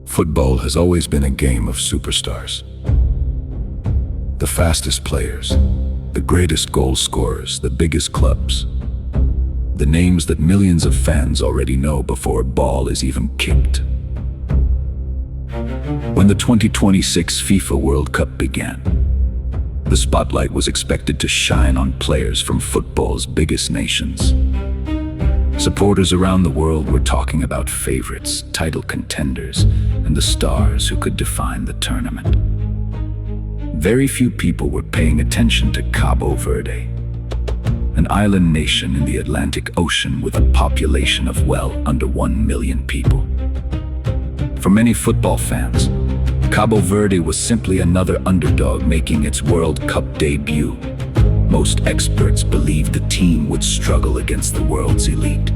Football has always been a game of superstars. The fastest players, the greatest goal scorers, the biggest clubs. The names that millions of fans already know before a ball is even kicked. When the 2026 FIFA World Cup began, the spotlight was expected to shine on players from football's biggest nations. Supporters around the world were talking about favorites, title contenders, and the stars who could define the tournament. Very few people were paying attention to Cabo Verde, an island nation in the Atlantic Ocean with a population of well under 1 million people. For many football fans, Cabo Verde was simply another underdog making its World Cup debut. Most experts believed the team would struggle against the world's elite.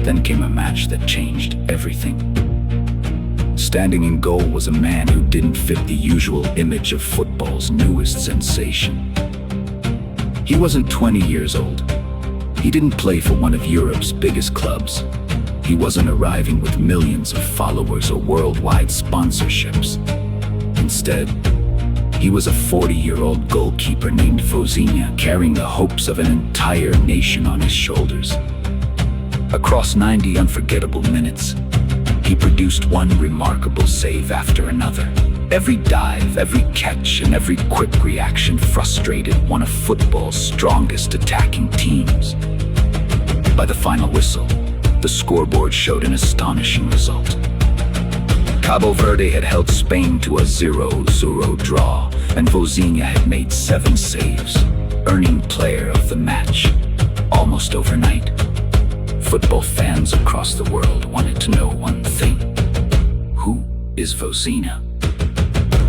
Then came a match that changed everything. Standing in goal was a man who didn't fit the usual image of football's newest sensation. He wasn't 20 years old. He didn't play for one of Europe's biggest clubs. He wasn't arriving with millions of followers or worldwide sponsorships. Instead, he was a 40-year-old goalkeeper named Vozinha, carrying the hopes of an entire nation on his shoulders. Across 90 unforgettable minutes, he produced one remarkable save after another. Every dive, every catch, and every quick reaction frustrated one of football's strongest attacking teams. By the final whistle, the scoreboard showed an astonishing result. Cabo Verde had held Spain to a 0-0 draw, and Vozinha had made 7 saves, earning player of the match almost overnight. Football fans across the world wanted to know one thing: who is Vozinha?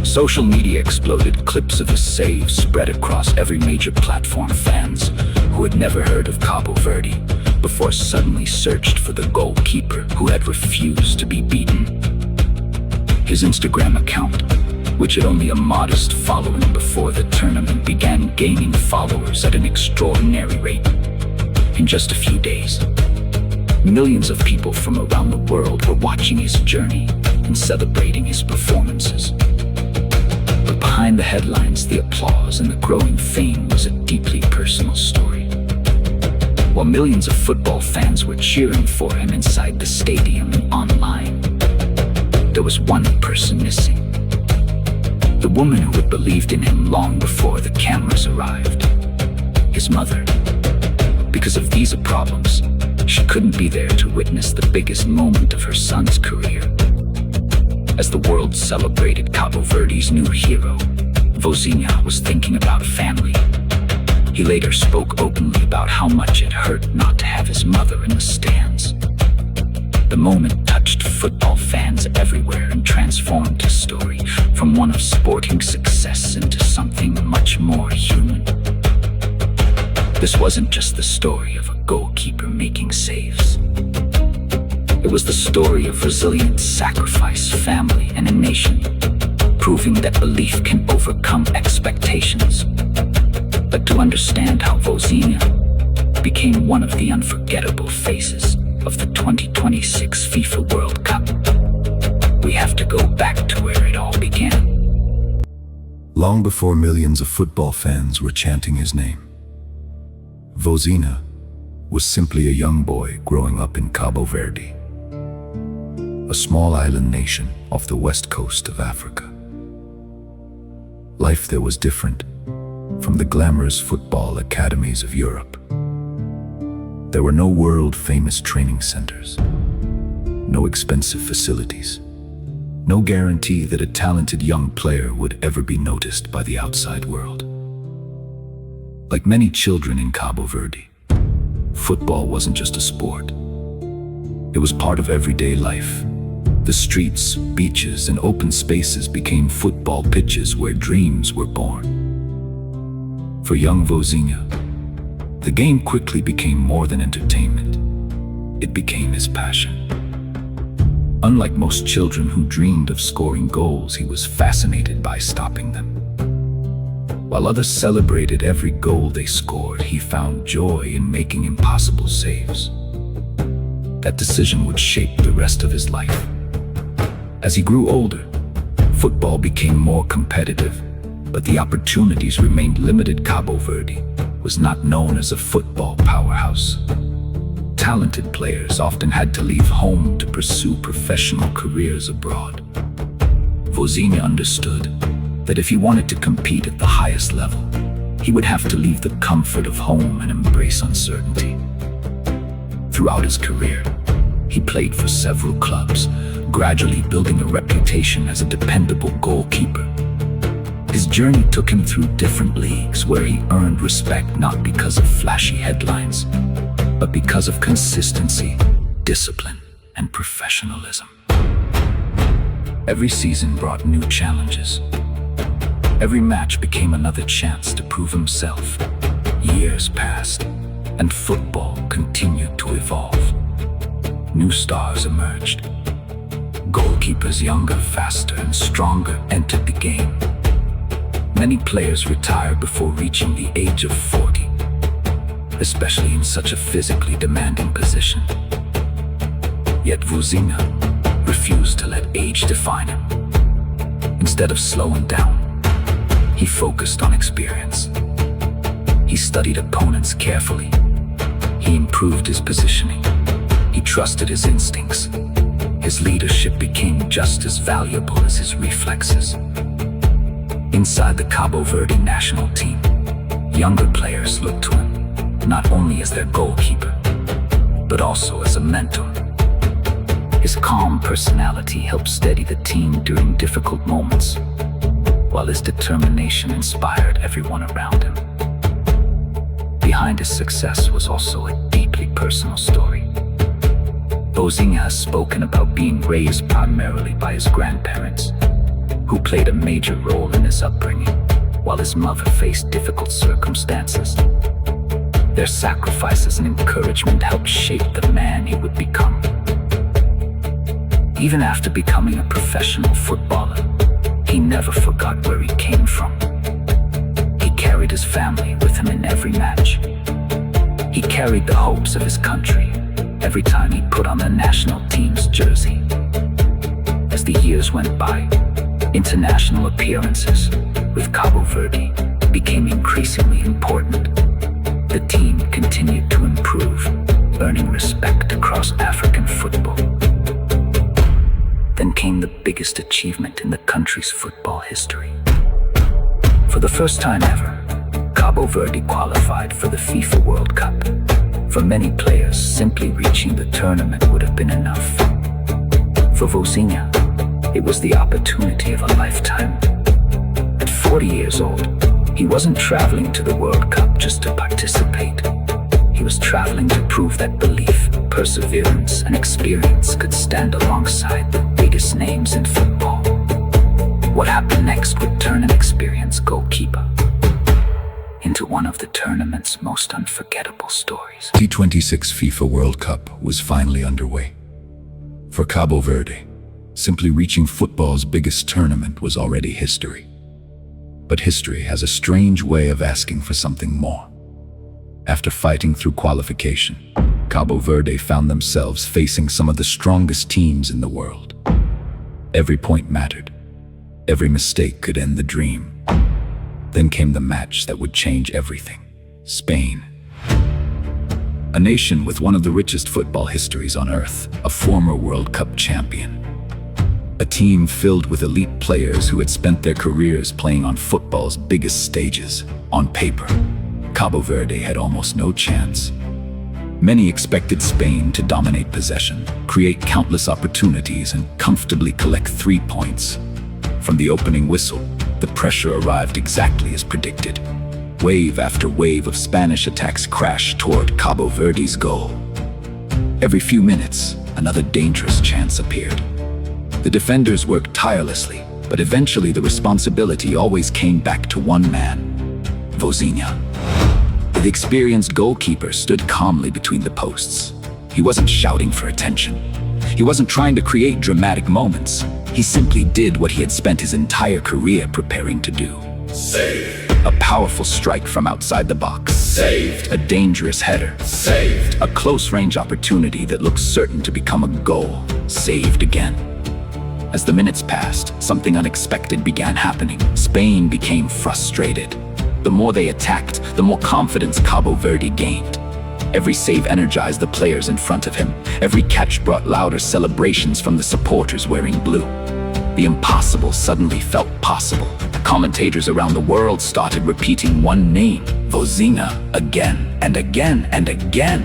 Social media exploded. Clips of his saves spread across every major platform. Fans who had never heard of Cabo Verde before suddenly searched for the goalkeeper who had refused to be beaten. His Instagram account, which had only a modest following before the tournament, began gaining followers at an extraordinary rate. In just a few days, millions of people from around the world were watching his journey and celebrating his performances. But behind the headlines, the applause, and the growing fame was a deeply personal story. While millions of football fans were cheering for him inside the stadium and online, there was one person missing. The woman who had believed in him long before the cameras arrived. His mother. Because of visa problems, she couldn't be there to witness the biggest moment of her son's career. As the world celebrated Cabo Verde's new hero, Vozinha was thinking about family. He later spoke openly about how much it hurt not to have his mother in the stands. The moment touched football fans everywhere and transformed his story from one of sporting success into something much more human. This wasn't just the story of a goalkeeper making saves. It was the story of resilience, sacrifice, family, and a nation, proving that belief can overcome expectations. But to understand how Vozinha became one of the unforgettable faces of the 2026 FIFA World Cup, we have to go back to where it all began. Long before millions of football fans were chanting his name, Vozinha was simply a young boy growing up in Cabo Verde, a small island nation off the west coast of Africa. Life there was different from the glamorous football academies of Europe. There were no world-famous training centers, no expensive facilities, no guarantee that a talented young player would ever be noticed by the outside world. Like many children in Cabo Verde, football wasn't just a sport. It was part of everyday life. The streets, beaches, and open spaces became football pitches where dreams were born. For young Vozinha, the game quickly became more than entertainment. It became his passion. Unlike most children who dreamed of scoring goals, he was fascinated by stopping them. While others celebrated every goal they scored, he found joy in making impossible saves. That decision would shape the rest of his life. As he grew older, football became more competitive, but the opportunities remained limited. Cabo Verde was not known as a football powerhouse. Talented players often had to leave home to pursue professional careers abroad. Vozinha understood that if he wanted to compete at the highest level, he would have to leave the comfort of home and embrace uncertainty. Throughout his career, he played for several clubs, gradually building a reputation as a dependable goalkeeper. His journey took him through different leagues where he earned respect not because of flashy headlines, but because of consistency, discipline, and professionalism. Every season brought new challenges. Every match became another chance to prove himself. Years passed, and football continued to evolve. New stars emerged. Goalkeepers younger, faster, and stronger entered the game. Many players retired before reaching the age of 40, especially in such a physically demanding position. Yet Vozinha refused to let age define him. Instead of slowing down, he focused on experience. He studied opponents carefully. He improved his positioning. He trusted his instincts. His leadership became just as valuable as his reflexes. Inside the Cabo Verde national team, younger players looked to him, not only as their goalkeeper, but also as a mentor. His calm personality helped steady the team during difficult moments, while his determination inspired everyone around him. Behind his success was also a deeply personal story. Vozinha has spoken about being raised primarily by his grandparents, who played a major role in his upbringing, while his mother faced difficult circumstances. Their sacrifices and encouragement helped shape the man he would become. Even after becoming a professional footballer, he never forgot where he came from. He carried his family with him in every match. He carried the hopes of his country every time he put on the national team's jersey. As the years went by, international appearances with Cabo Verde became increasingly important. The team continued to improve, earning respect across African football. Then came the biggest achievement in the country's football history. For the first time ever, Cabo Verde qualified for the FIFA World Cup. For many players, simply reaching the tournament would have been enough. For Vozinha, it was the opportunity of a lifetime. At 40 years old, he wasn't traveling to the World Cup just to participate. He was traveling to prove that belief, perseverance, and experience could stand alongside the biggest names in football. What happened next would turn an experienced goalkeeper into one of the tournament's most unforgettable stories. The 2026 FIFA World Cup was finally underway. For Cabo Verde, simply reaching football's biggest tournament was already history. But history has a strange way of asking for something more. After fighting through qualification, Cabo Verde found themselves facing some of the strongest teams in the world. Every point mattered. Every mistake could end the dream. Then came the match that would change everything. Spain. A nation with one of the richest football histories on earth, a former World Cup champion. A team filled with elite players who had spent their careers playing on football's biggest stages. On paper, Cabo Verde had almost no chance. Many expected Spain to dominate possession, create countless opportunities, and comfortably collect 3 points. From the opening whistle, the pressure arrived exactly as predicted. Wave after wave of Spanish attacks crashed toward Cabo Verde's goal. Every few minutes, another dangerous chance appeared. The defenders worked tirelessly, but eventually the responsibility always came back to one man, Vozinha. The experienced goalkeeper stood calmly between the posts. He wasn't shouting for attention. He wasn't trying to create dramatic moments. He simply did what he had spent his entire career preparing to do. Saved. A powerful strike from outside the box. Saved. A dangerous header. Saved. A close-range opportunity that looked certain to become a goal. Saved again. As the minutes passed, something unexpected began happening. Spain became frustrated. The more they attacked, the more confidence Cabo Verde gained. Every save energized the players in front of him. Every catch brought louder celebrations from the supporters wearing blue. The impossible suddenly felt possible. Commentators around the world started repeating one name, Vozinha, again and again and again.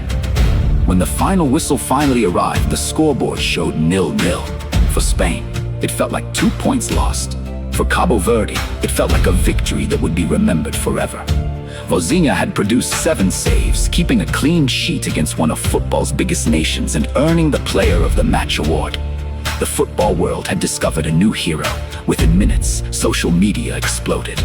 When the final whistle finally arrived, the scoreboard showed 0-0. For Spain, it felt like 2 points lost. For Cabo Verde, it felt like a victory that would be remembered forever. Vozinha had produced 7 saves, keeping a clean sheet against one of football's biggest nations and earning the Player of the Match award. The football world had discovered a new hero. Within minutes, social media exploded.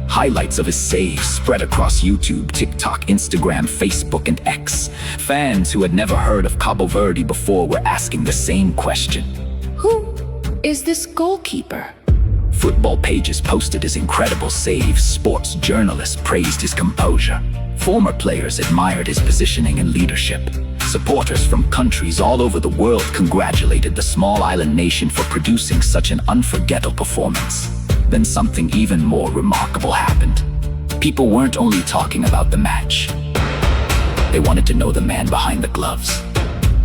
Highlights of his saves spread across YouTube, TikTok, Instagram, Facebook, and X. Fans who had never heard of Cabo Verde before were asking the same question. Who is this goalkeeper? Football pages posted his incredible saves. Sports journalists praised his composure. Former players admired his positioning and leadership. Supporters from countries all over the world congratulated the small island nation for producing such an unforgettable performance. Then something even more remarkable happened. People weren't only talking about the match. They wanted to know the man behind the gloves.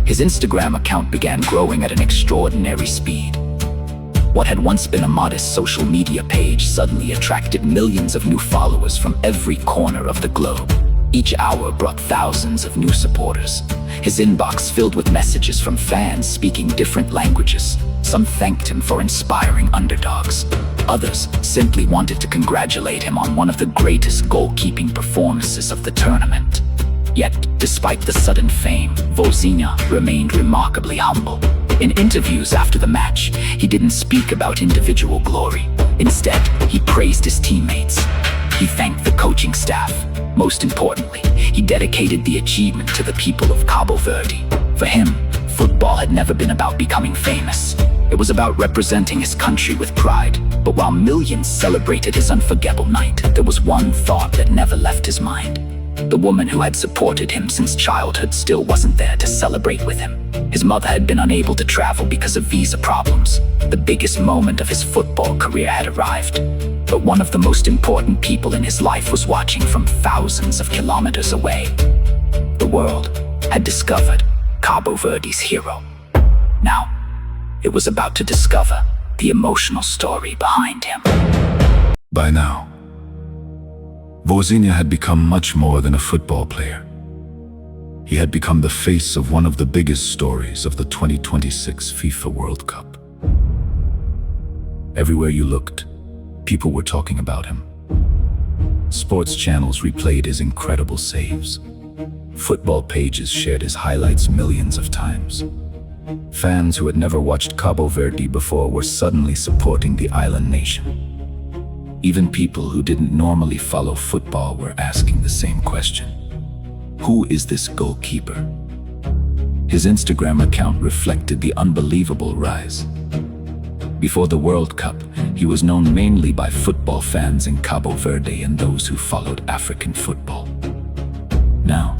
His Instagram account began growing at an extraordinary speed. What had once been a modest social media page suddenly attracted millions of new followers from every corner of the globe. Each hour brought thousands of new supporters. His inbox filled with messages from fans speaking different languages. Some thanked him for inspiring underdogs. Others simply wanted to congratulate him on one of the greatest goalkeeping performances of the tournament. Yet, despite the sudden fame, Vozinha remained remarkably humble. In interviews after the match, he didn't speak about individual glory. Instead, he praised his teammates. He thanked the coaching staff. Most importantly, he dedicated the achievement to the people of Cabo Verde. For him, football had never been about becoming famous. It was about representing his country with pride. But while millions celebrated his unforgettable night, there was one thought that never left his mind. The woman who had supported him since childhood still wasn't there to celebrate with him. His mother had been unable to travel because of visa problems. The biggest moment of his football career had arrived. But one of the most important people in his life was watching from thousands of kilometers away. The world had discovered Cabo Verde's hero. Now, it was about to discover the emotional story behind him. By now, Vozinha had become much more than a football player. He had become the face of one of the biggest stories of the 2026 FIFA World Cup. Everywhere you looked, people were talking about him. Sports channels replayed his incredible saves. Football pages shared his highlights millions of times. Fans who had never watched Cabo Verde before were suddenly supporting the island nation. Even people who didn't normally follow football were asking the same question. Who is this goalkeeper? His Instagram account reflected the unbelievable rise. Before the World Cup, he was known mainly by football fans in Cabo Verde and those who followed African football. Now,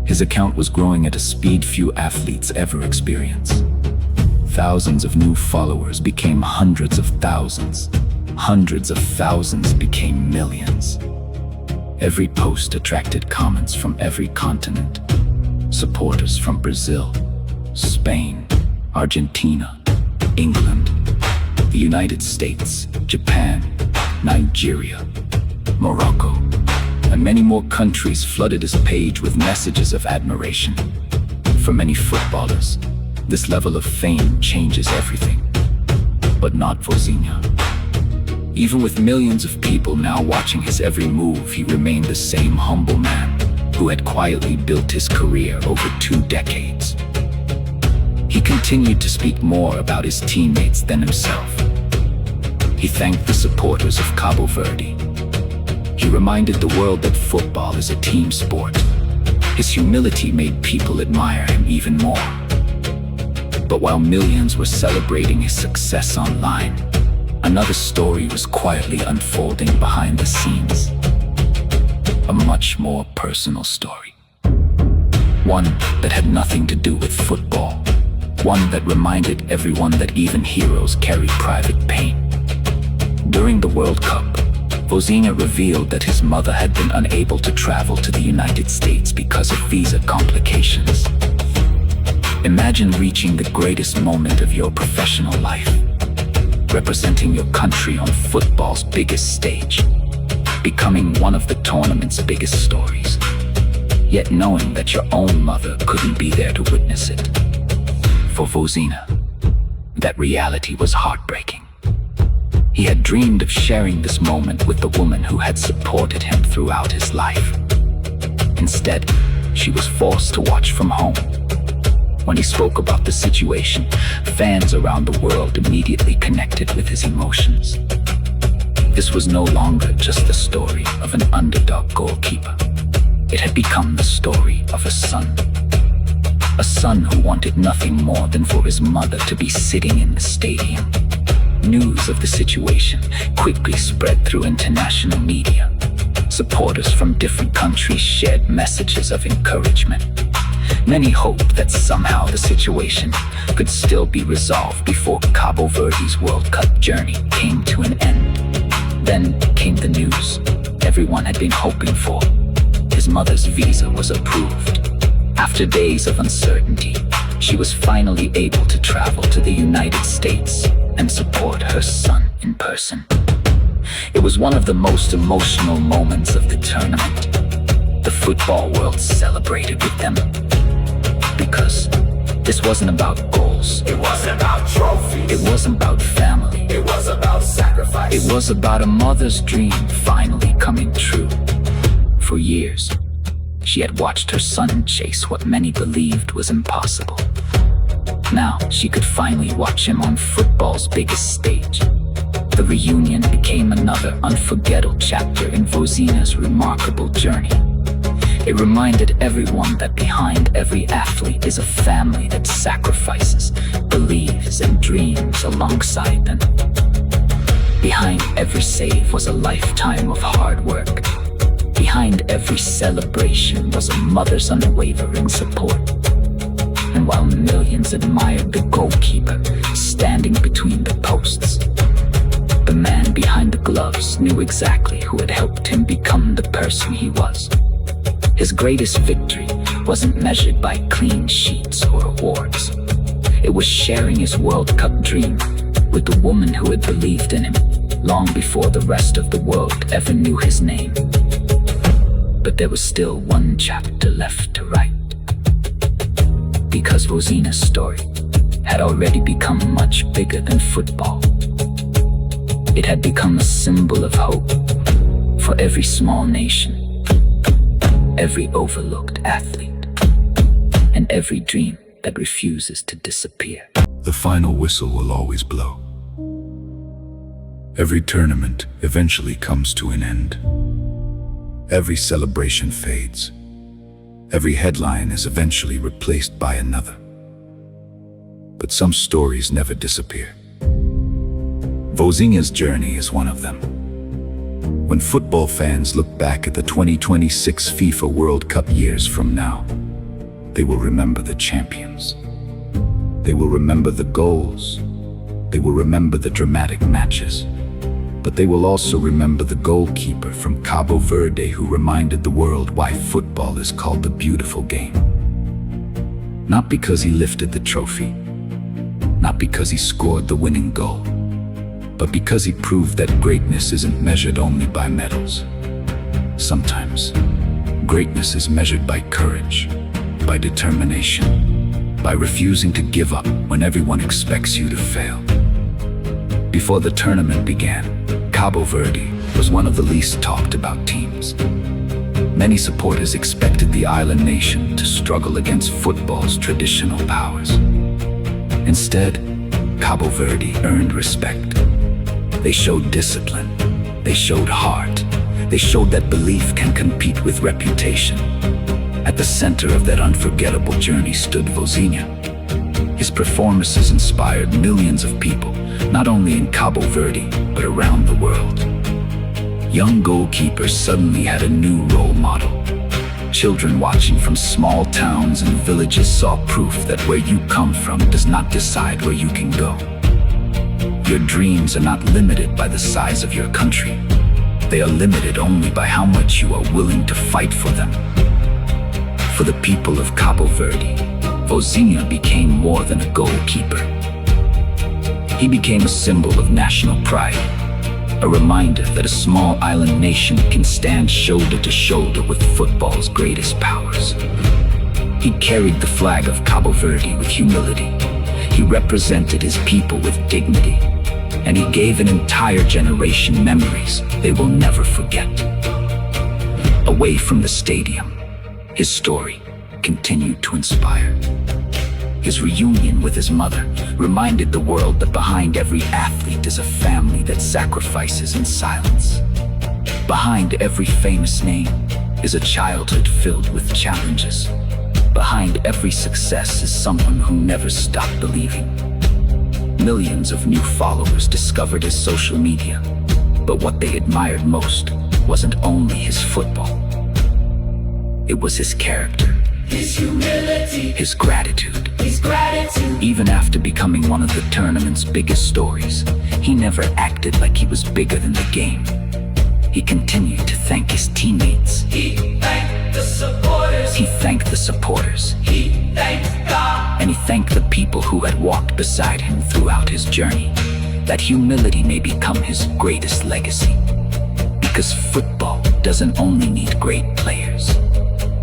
his account was growing at a speed few athletes ever experienced. Thousands of new followers became hundreds of thousands. Hundreds of thousands became millions. Every post attracted comments from every continent. Supporters from Brazil, Spain, Argentina, England, the United States, Japan, Nigeria, Morocco, and many more countries flooded his page with messages of admiration. For many footballers, this level of fame changes everything. But not Vozinha. Even with millions of people now watching his every move, he remained the same humble man who had quietly built his career over 2 decades. He continued to speak more about his teammates than himself. He thanked the supporters of Cabo Verde. He reminded the world that football is a team sport. His humility made people admire him even more. But while millions were celebrating his success online, another story was quietly unfolding behind the scenes. A much more personal story. One that had nothing to do with football. one that reminded everyone that even heroes carry private pain. During the World Cup, Vozinha revealed that his mother had been unable to travel to the United States because of visa complications. Imagine reaching the greatest moment of your professional life, representing your country on football's biggest stage, becoming one of the tournament's biggest stories, yet knowing that your own mother couldn't be there to witness it. For Vozinha, that reality was heartbreaking. He had dreamed of sharing this moment with the woman who had supported him throughout his life. Instead, she was forced to watch from home. When he spoke about the situation, fans around the world immediately connected with his emotions. This was no longer just the story of an underdog goalkeeper. It had become the story of a son. A son who wanted nothing more than for his mother to be sitting in the stadium. News of the situation quickly spread through international media. Supporters from different countries shared messages of encouragement. Many hoped that somehow the situation could still be resolved before Cabo Verde's World Cup journey came to an end. Then came the news everyone had been hoping for. His mother's visa was approved. After days of uncertainty, she was finally able to travel to the United States and support her son in person. It was one of the most emotional moments of the tournament. The football world celebrated with them. Because this wasn't about goals. It wasn't about trophies. It wasn't about family. It was about sacrifice. It was about a mother's dream finally coming true. For years, she had watched her son chase what many believed was impossible. Now she could finally watch him on football's biggest stage. The reunion became another unforgettable chapter in Vozinha's remarkable journey. It reminded everyone that behind every athlete is a family that sacrifices, believes, and dreams alongside them. Behind every save was a lifetime of hard work. Behind every celebration was a mother's unwavering support. And while millions admired the goalkeeper standing between the posts, the man behind the gloves knew exactly who had helped him become the person he was. His greatest victory wasn't measured by clean sheets or awards. It was sharing his World Cup dream with the woman who had believed in him long before the rest of the world ever knew his name. But there was still one chapter left to write. Because Vozinha's story had already become much bigger than football. It had become a symbol of hope for every small nation, every overlooked athlete, and every dream that refuses to disappear. The final whistle will always blow. Every tournament eventually comes to an end. Every celebration fades. Every headline is eventually replaced by another. But some stories never disappear. Vozinha's journey is one of them. When football fans look back at the 2026 FIFA World Cup years from now, they will remember the champions. They will remember the goals. They will remember the dramatic matches. But they will also remember the goalkeeper from Cabo Verde who reminded the world why football is called the beautiful game. Not because he lifted the trophy, not because he scored the winning goal, but because he proved that greatness isn't measured only by medals. Sometimes, greatness is measured by courage, by determination, by refusing to give up when everyone expects you to fail. Before the tournament began, Cabo Verde was one of the least talked about teams. Many supporters expected the island nation to struggle against football's traditional powers. Instead, Cabo Verde earned respect. They showed discipline. They showed heart. They showed that belief can compete with reputation. At the center of that unforgettable journey stood Vozinha. His performances inspired millions of people, not only in Cabo Verde, but around the world. Young goalkeepers suddenly had a new role model, Children watching from small towns and villages saw proof that where you come from does not decide where you can go. Your dreams are not limited by the size of your country. They are limited only by how much you are willing to fight for them. For the people of Cape Verde, Vozinha became more than a goalkeeper. He became a symbol of national pride, a reminder that a small island nation can stand shoulder to shoulder with football's greatest powers. He carried the flag of Cape Verde with humility. He represented his people with dignity, and he gave an entire generation memories they will never forget. Away from the stadium, his story continued to inspire. His reunion with his mother reminded the world that behind every athlete is a family that sacrifices in silence. Behind every famous name is a childhood filled with challenges. Behind every success is someone who never stopped believing. Millions of new followers discovered his social media, but what they admired most wasn't only his football. It was his character, His humility, his gratitude. his gratitude. Even after becoming one of the tournament's biggest stories, he never acted like he was bigger than the game. He continued to thank his teammates. He thanked the supporters. He thanked the supporters. He thanked God. And he thanked the people who had walked beside him throughout his journey. That humility may become his greatest legacy. Because football doesn't only need great players,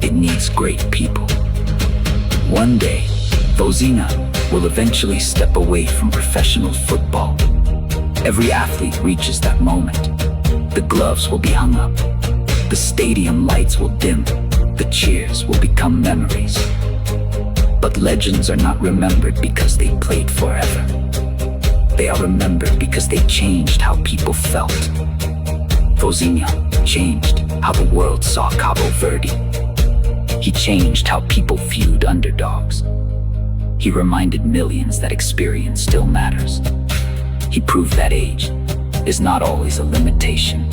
it needs great people. One day, Vozinha will eventually step away from professional football. Every athlete reaches that moment. The gloves will be hung up. The stadium lights will dim. The cheers will become memories. But legends are not remembered because they played forever. They are remembered because they changed how people felt. Vozinha changed how the world saw Cape Verde. He changed how people viewed underdogs. He reminded millions that experience still matters. He proved that age is not always a limitation.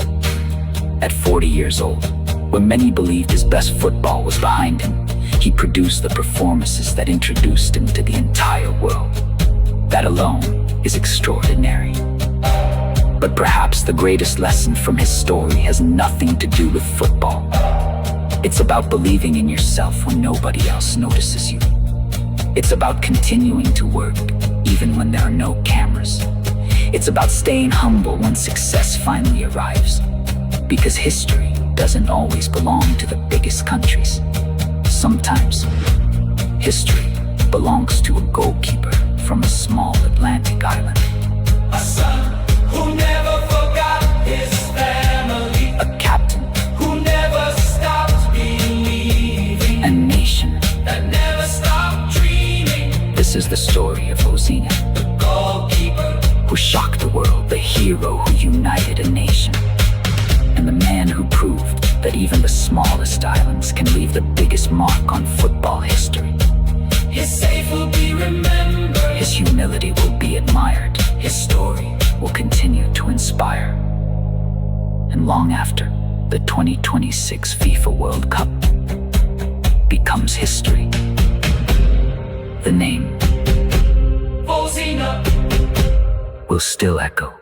At 40 years old, when many believed his best football was behind him, he produced the performances that introduced him to the entire world. That alone is extraordinary. But perhaps the greatest lesson from his story has nothing to do with football. It's about believing in yourself when nobody else notices you. It's about continuing to work even when there are no cameras. It's about staying humble when success finally arrives. Because history doesn't always belong to the biggest countries. Sometimes, history belongs to a goalkeeper from a small Atlantic island. A son who never forgot his family. A captain, Who never stopped believing. a nation. That never stopped dreaming. This is the story of Vozinha, The goalkeeper. who shocked the world, the hero who united a nation, and the man who proved that even the smallest islands can leave the biggest mark on football history. His safe will be remembered. His humility will be admired. His story will continue to inspire. And long after the 2026 FIFA World Cup becomes history, the name Vozinha. will still echo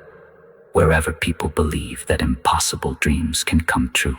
wherever people believe that impossible dreams can come true.